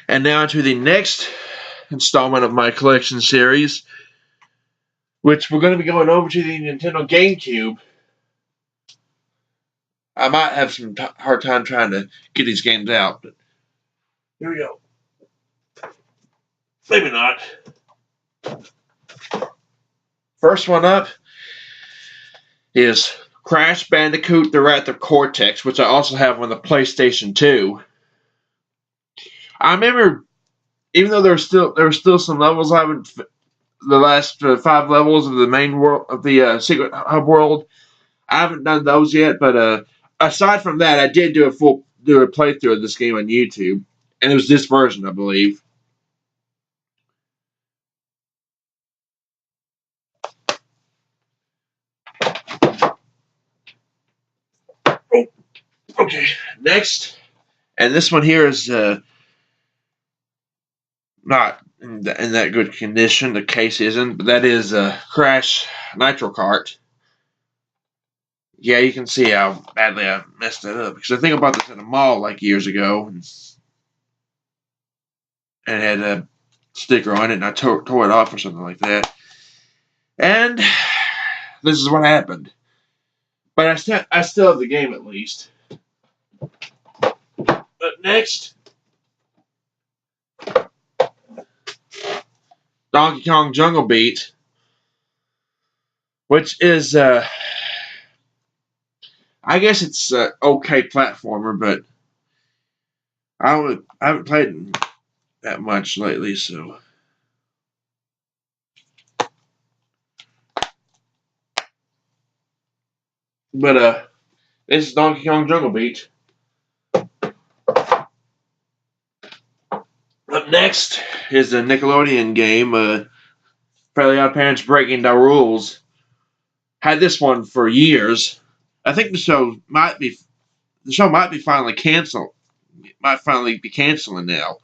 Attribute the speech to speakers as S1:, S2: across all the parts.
S1: And now to the next installment of my collection series, which we're going to be going over to the Nintendo GameCube. I might have some hard time trying to get these games out, but here we go. Maybe not. First one up is Crash Bandicoot the Raptor Cortex, which I also have on the PlayStation 2. I remember, even though there were still some levels I haven't, the last 5 levels of the main world of the Secret Hub world, I haven't done those yet. But aside from that, I did do a playthrough of this game on YouTube, and it was this version, I believe. Okay, next, and this one here is not in that good condition. The case isn't, but that is Crash Nitro Kart. Yeah, you can see how badly I messed it up, because I think about this at a mall like years ago, and it had a sticker on it, and I tore it off or something like that. And this is what happened. But I still have the game at least. But next, Donkey Kong Jungle Beat, which is I guess it's an okay platformer, but I haven't played it that much lately, so. But this is Donkey Kong Jungle Beat. Up next is the Nickelodeon game, Fairly Odd Parents Breaking the Rules. Had this one for years. I think the show might be finally canceled. It might finally be canceling now.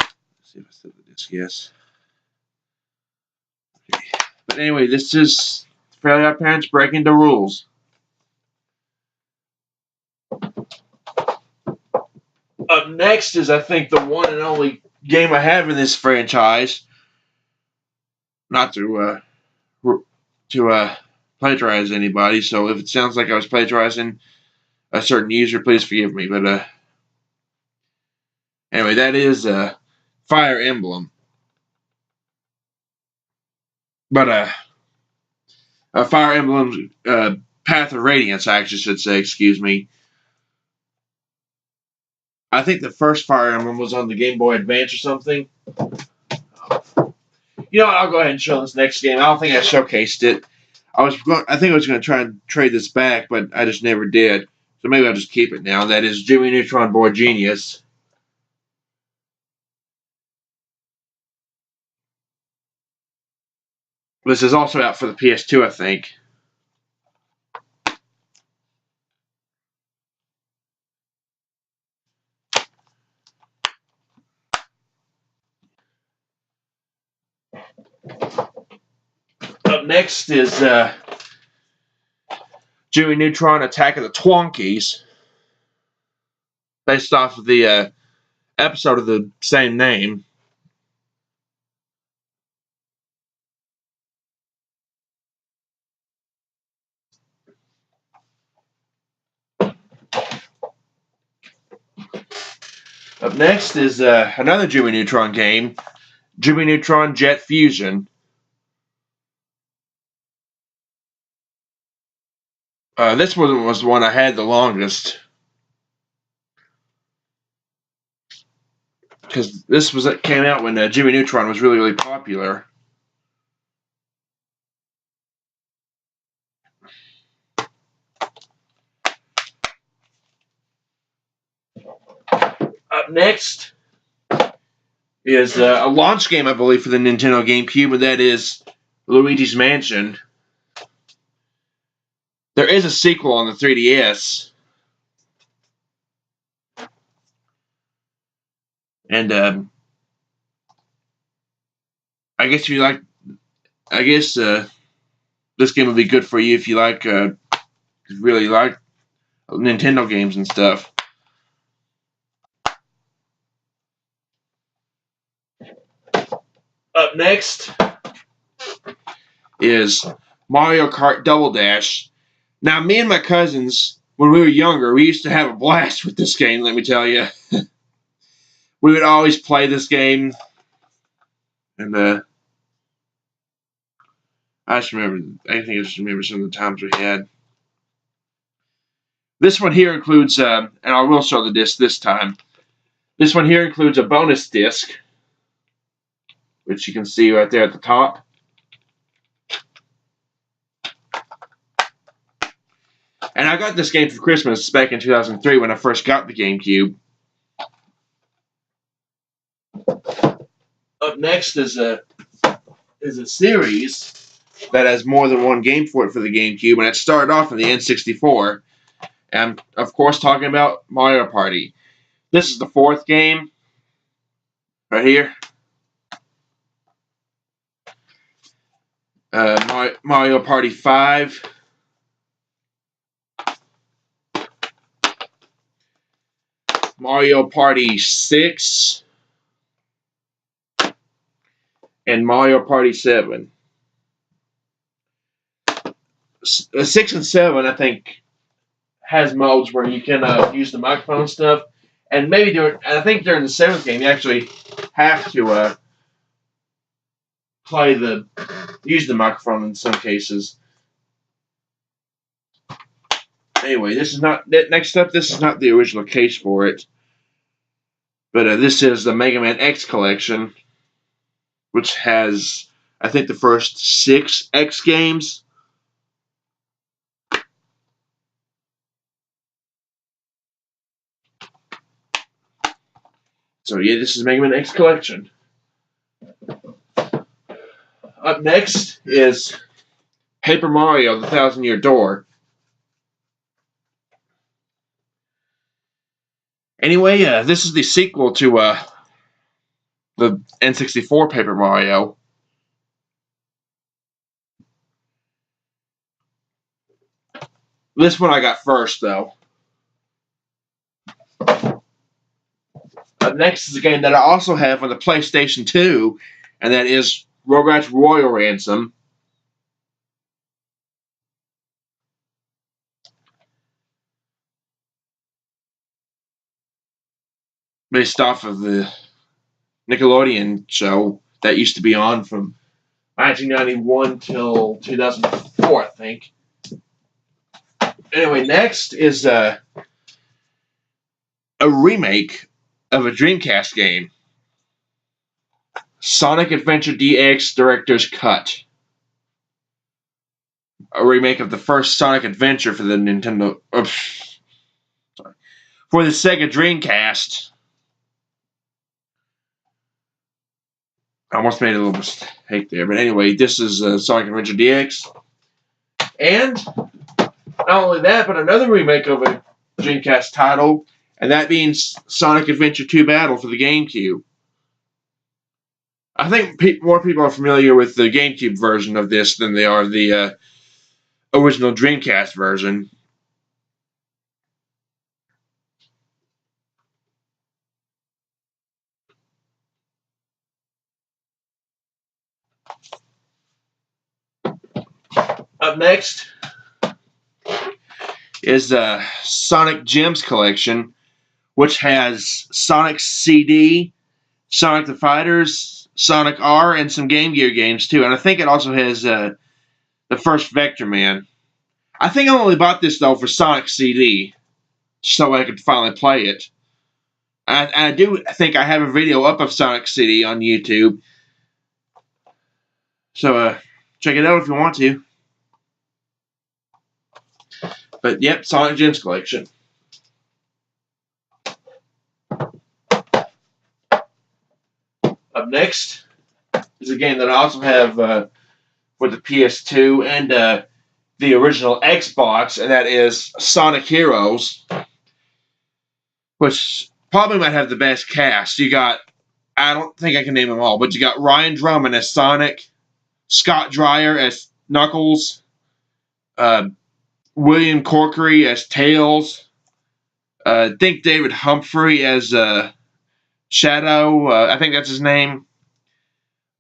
S1: Let's see if I still the disc. Yes. Okay. But anyway, this is Fairly Odd Parents Breaking the Rules. Up next is, I think, the one and only game I have in this franchise. Not to plagiarize anybody, so if it sounds like I was plagiarizing a certain user, please forgive me. But anyway, that is Fire Emblem. But Fire Emblem Path of Radiance, I actually should say, excuse me. I think the first Fire Emblem was on the Game Boy Advance or something. You know what, I'll go ahead and show this next game. I don't think I showcased it. I think I was going to try and trade this back, but I just never did. So maybe I'll just keep it now. That is Jimmy Neutron Boy Genius. This is also out for the PS2, I think. Up next is Jimmy Neutron Attack of the Twonkies, based off of the episode of the same name. Up next is another Jimmy Neutron game, Jimmy Neutron Jet Fusion. This one was the one I had the longest, because this came out when Jimmy Neutron was really popular. Up next is a launch game, I believe, for the Nintendo GameCube, and that is Luigis Mansion. There is a sequel on the 3DS. And I guess this game would be good for you if you really like Nintendo games and stuff. Up next is Mario Kart Double Dash. Now, me and my cousins, when we were younger, we used to have a blast with this game, let me tell you. We would always play this game. And, I just remember some of the times we had. This one here includes, and I will show the disc this time. This one here includes a bonus disc, which you can see right there at the top. And I got this game for Christmas back in 2003 when I first got the GameCube. Up next is a series that has more than one game for it for the GameCube, and it started off in the N64. And I'm, of course, talking about Mario Party. This is the fourth game, right here. Mario Party 5. Mario Party 6. And Mario Party 7. 6 and 7, I think, has modes where you can use the microphone and stuff. And maybe I think during the 7th game, you actually have to use the microphone in some cases. Anyway, next up, this is not the original case for it. But this is the Mega Man X collection, which has, I think, the first 6 X games. So yeah, this is Mega Man X collection. Up next is Paper Mario: The Thousand-Year Door. Anyway, this is the sequel to the N64 Paper Mario. This one I got first, though. Up next is a game that I also have on the PlayStation 2, and that is Rugrats Royal Ransom. Based off of the Nickelodeon show that used to be on from 1991 till 2004, I think. Anyway, next is a remake of a Dreamcast game, Sonic Adventure DX Director's Cut. A remake of the first Sonic Adventure for the for the Sega Dreamcast. I almost made a little mistake there, but anyway, this is Sonic Adventure DX. And not only that, but another remake of a Dreamcast title, and that means Sonic Adventure 2 Battle for the GameCube. I think more people are familiar with the GameCube version of this than they are the original Dreamcast version. Up next is the Sonic Gems collection, which has Sonic CD, Sonic the Fighters, Sonic R, and some Game Gear games too. And I think it also has the first Vector Man. I think I only bought this though for Sonic CD, so I could finally play it. I do think I have a video up of Sonic CD on YouTube, so check it out if you want to. But yep, Sonic Gems collection. Up next is a game that I also have for the PS2 and the original Xbox, and that is Sonic Heroes, which probably might have the best cast. You got, I don't think I can name them all, but you got Ryan Drummond as Sonic, Scott Dreyer as Knuckles, William Corkery as Tails, I think David Humphrey as Shadow, I think that's his name.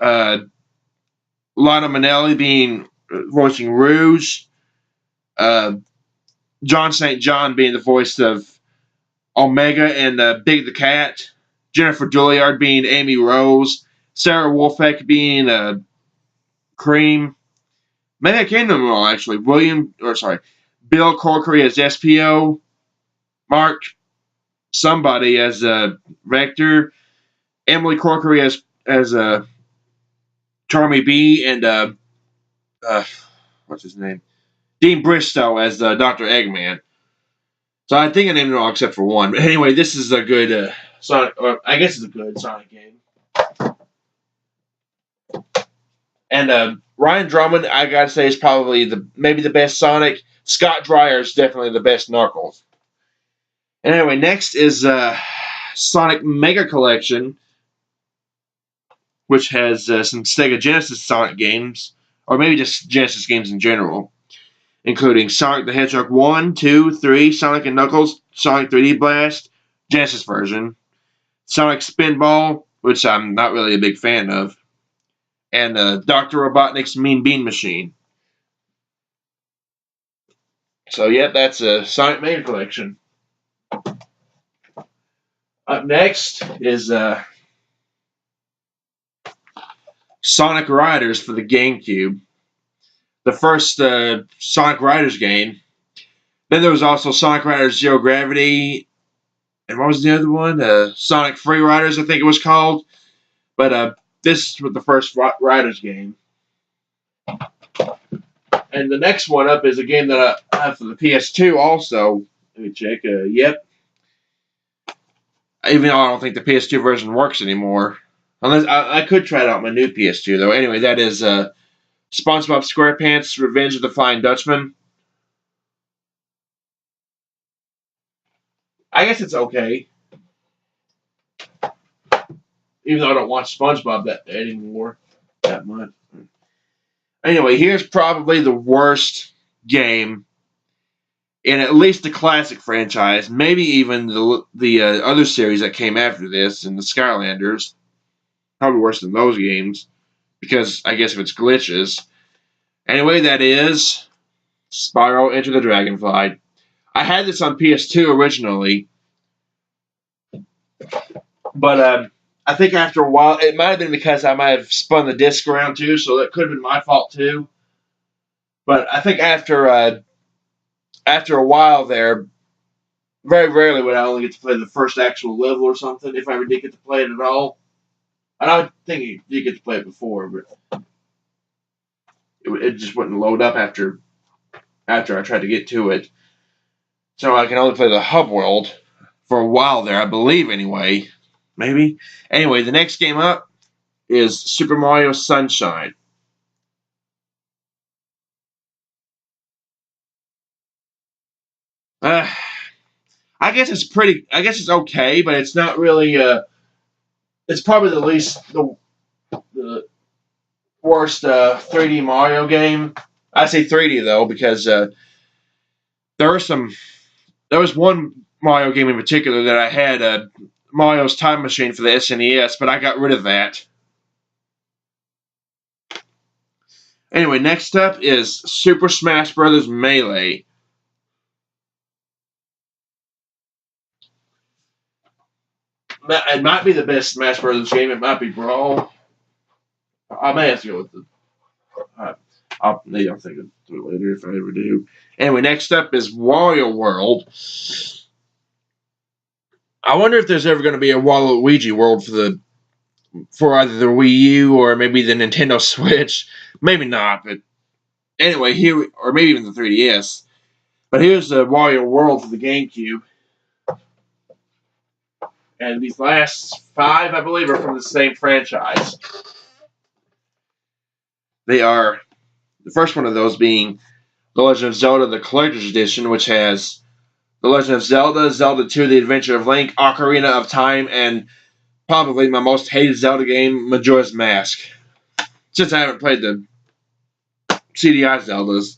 S1: Lana Minnelli being voicing Rouge. John St. John being the voice of Omega and Big the Cat. Jennifer Juilliard being Amy Rose. Sarah Wolfeck being Cream. Maybe I can't remember all actually. Bill Corkery as SPO. Mark somebody as Vector. Emily Corkery as Charmy B, and what's his name? Dean Bristow as Dr. Eggman. So I think I named it all except for one. But anyway, this is a good Sonic. Or I guess it's a good Sonic game. And Ryan Drummond, I gotta say, is probably maybe the best Sonic. Scott Dreyer is definitely the best Knuckles. And anyway, next is Sonic Mega Collection, which has some Sega Genesis Sonic games, or maybe just Genesis games in general, including Sonic the Hedgehog 1, 2, 3, Sonic and Knuckles, Sonic 3D Blast, Genesis version, Sonic Spinball, which I'm not really a big fan of, and Dr. Robotnik's Mean Bean Machine. So, yeah, that's a Sonic Mega Collection. Up next is Sonic Riders for the Gamecube. The first Sonic Riders game. Then there was also Sonic Riders Zero Gravity. And what was the other one? Sonic Free Riders, I think it was called. But this was the first Riders game. And the next one up is a game that I have for the PS2 also. Let me check. Yep. Even though I don't think the PS2 version works anymore. Unless I could try it out on my new PS2, though. Anyway, that is SpongeBob SquarePants Revenge of the Flying Dutchman. I guess it's okay. Even though I don't watch SpongeBob that much. Anyway, here's probably the worst game in at least the classic franchise, maybe even the other series that came after this, and the Skylanders. Probably worse than those games, because I guess if it's glitches. Anyway, that is Spyro Enter the Dragonfly. I had this on PS2 originally, but I think after a while, it might have been because I might have spun the disc around too, so that could have been my fault too. But I think after a while there, very rarely would I only get to play the first actual level or something, if I ever did get to play it at all. I don't think you did get to play it before, but it just wouldn't load up after I tried to get to it. So I can only play the hub world for a while there, I believe anyway. Maybe. Anyway, the next game up is Super Mario Sunshine. I guess it's okay, but it's not really. It's probably the worst 3D Mario game. I say 3D though because there was one Mario game in particular that I had Mario's Time Machine for the SNES, but I got rid of that. Anyway, next up is Super Smash Bros. Melee. It might be the best Smash Bros. Game. It might be Brawl. I may have to go with the. I'll think of it later if I ever do. Anyway, next up is Wario World. I wonder if there's ever going to be a Waluigi World for either the Wii U or maybe the Nintendo Switch. Maybe not, but anyway, or maybe even the 3DS. But here's the Wario World for the GameCube. And these last 5, I believe, are from the same franchise. They are, the first one of those being The Legend of Zelda, the Collector's Edition, which has The Legend of Zelda, Zelda 2, The Adventure of Link, Ocarina of Time, and probably my most hated Zelda game, Majora's Mask. Since I haven't played the CDI Zeldas.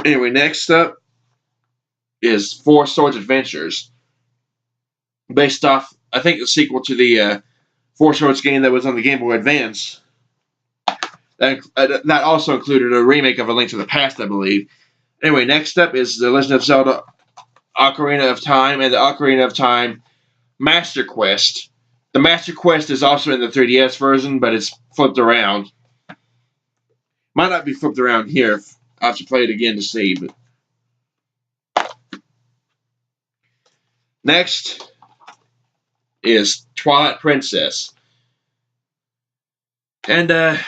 S1: Anyway, next up is Four Swords Adventures. Based off, I think, the sequel to the Four Swords game that was on the Game Boy Advance. That also included a remake of A Link to the Past, I believe. Anyway, next up is The Legend of Zelda Ocarina of Time and the Ocarina of Time Master Quest. The Master Quest is also in the 3DS version, but it's flipped around. Might not be flipped around here. I'll have to play it again to see. But next is Twilight Princess. And I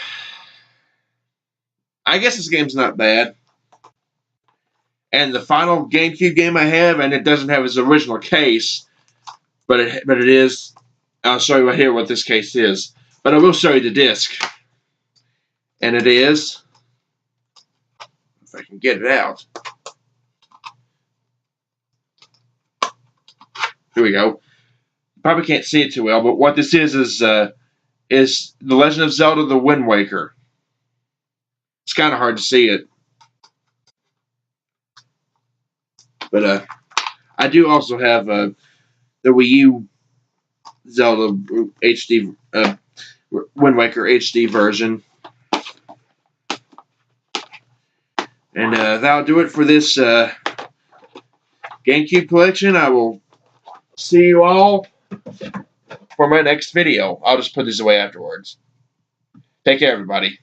S1: guess this game's not bad. And the final GameCube game I have, and it doesn't have its original case, but it is. I'll show you right here what this case is. But I will show you the disc. And it is, if I can get it out. Here we go. Probably can't see it too well, but what this is The Legend of Zelda: The Wind Waker. It's kind of hard to see it. But I do also have the Wii U Zelda HD Wind Waker HD version. And that'll do it for this GameCube collection. I will see you all for my next video. I'll just put these away afterwards. Take care, everybody.